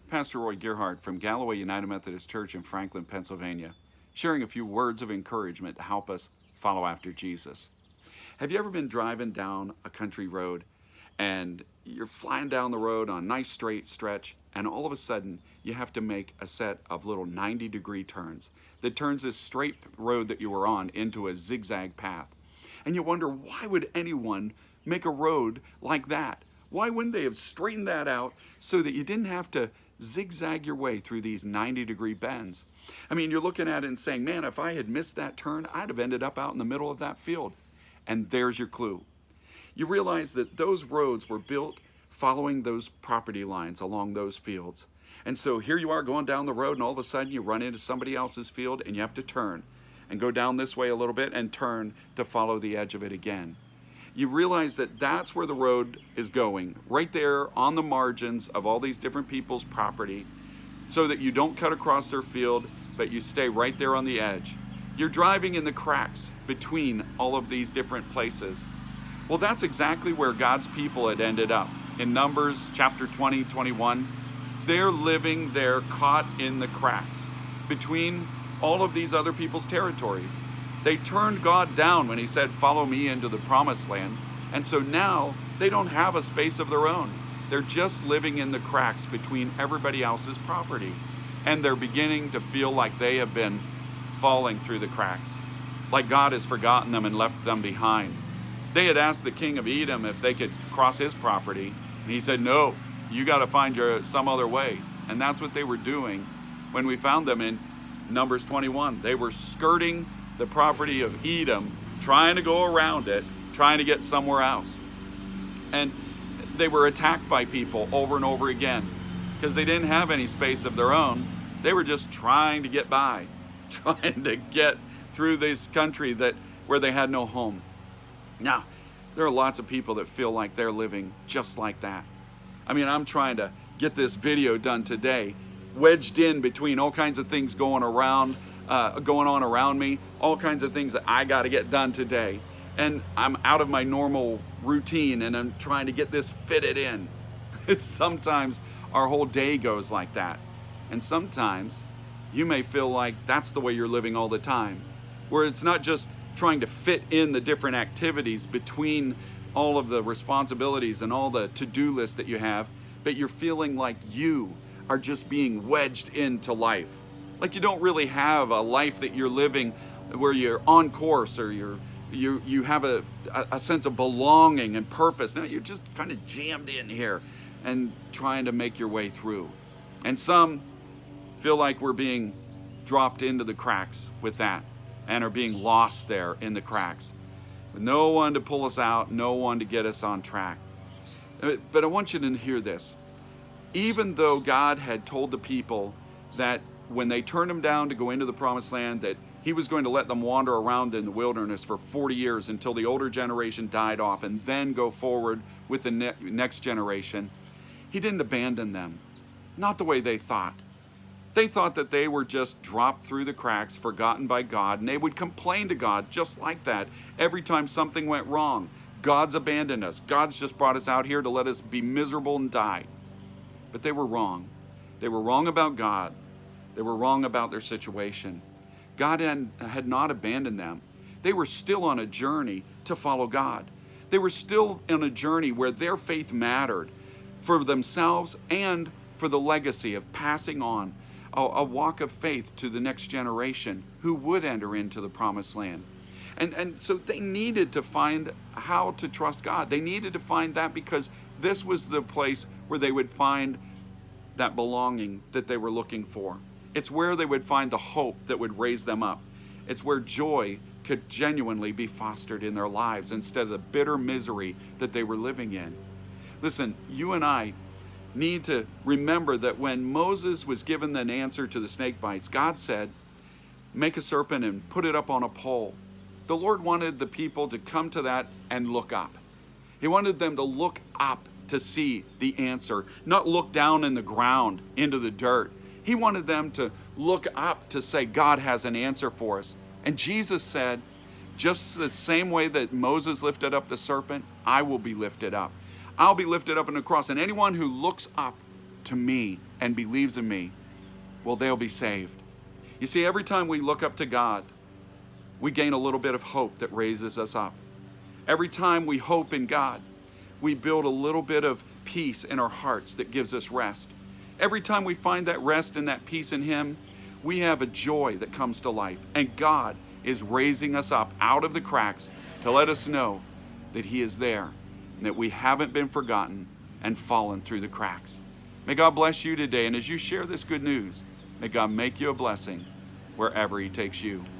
Pastor Roy Gerhardt from Galloway United Methodist Church in Franklin, Pennsylvania, sharing a few words of encouragement to help us follow after Jesus. Have you ever been driving down a country road and you're flying down the road on a nice straight stretch, and all of a sudden you have to make a set of little 90-degree turns that turns this straight road that you were on into a zigzag path? And you wonder, why would anyone make a road like that? Why wouldn't they have straightened that out so that you didn't have to zigzag your way through these 90-degree bends? I mean, you're looking at it and saying, man, if I had missed that turn, I'd have ended up out in the middle of that field. And there's your clue. You realize that those roads were built following those property lines along those fields. And so here you are going down the road, and all of a sudden you run into somebody else's field and you have to turn and go down this way a little bit and turn to follow the edge of it again. You realize that that's where the road is going, right there on the margins of all these different people's property, so that you don't cut across their field, but you stay right there on the edge. You're driving in the cracks between all of these different places. Well, that's exactly where God's people had ended up. In Numbers chapter 20, 21, they're living there caught in the cracks between all of these other people's territories. They turned God down when he said, follow me into the promised land. And so now they don't have a space of their own. They're just living in the cracks between everybody else's property. And they're beginning to feel like they have been falling through the cracks, like God has forgotten them and left them behind. They had asked the king of Edom if they could cross his property, and he said, no, you got to find some other way. And that's what they were doing when we found them in Numbers 21. They were skirting the property of Edom, trying to go around it, trying to get somewhere else. And they were attacked by people over and over again because they didn't have any space of their own. They were just trying to get by, trying to get through this country where they had no home. Now, there are lots of people that feel like they're living just like that. I mean, I'm trying to get this video done today, wedged in between all kinds of things going on around me, all kinds of things that I got to get done today. And I'm out of my normal routine, and I'm trying to get this fitted in. Sometimes our whole day goes like that. And sometimes you may feel like that's the way you're living all the time, where it's not just trying to fit in the different activities between all of the responsibilities and all the to-do lists that you have, but you're feeling like you are just being wedged into life. Like you don't really have a life that you're living where you're on course or you have a sense of belonging and purpose. No, you're just kind of jammed in here and trying to make your way through. And some feel like we're being dropped into the cracks with that and are being lost there in the cracks, with no one to pull us out, no one to get us on track. But I want you to hear this. Even though God had told the people that when they turned him down to go into the promised land, that he was going to let them wander around in the wilderness for 40 years until the older generation died off and then go forward with the next generation, he didn't abandon them. Not the way they thought. They thought that they were just dropped through the cracks, forgotten by God, and they would complain to God just like that every time something went wrong. God's abandoned us. God's just brought us out here to let us be miserable and die. But they were wrong. They were wrong about God. They were wrong about their situation. God had not abandoned them. They were still on a journey to follow God. They were still on a journey where their faith mattered for themselves and for the legacy of passing on a walk of faith to the next generation who would enter into the promised land. And so they needed to find how to trust God. They needed to find that because this was the place where they would find that belonging that they were looking for. It's where they would find the hope that would raise them up. It's where joy could genuinely be fostered in their lives instead of the bitter misery that they were living in. Listen, you and I need to remember that when Moses was given an answer to the snake bites, God said, make a serpent and put it up on a pole. The Lord wanted the people to come to that and look up. He wanted them to look up to see the answer, not look down in the ground into the dirt. He wanted them to look up to say, God has an answer for us. And Jesus said, just the same way that Moses lifted up the serpent, I will be lifted up. I'll be lifted up on the cross. And anyone who looks up to me and believes in me, well, they'll be saved. You see, every time we look up to God, we gain a little bit of hope that raises us up. Every time we hope in God, we build a little bit of peace in our hearts that gives us rest. Every time we find that rest and that peace in Him, we have a joy that comes to life. And God is raising us up out of the cracks to let us know that He is there and that we haven't been forgotten and fallen through the cracks. May God bless you today. And as you share this good news, may God make you a blessing wherever He takes you.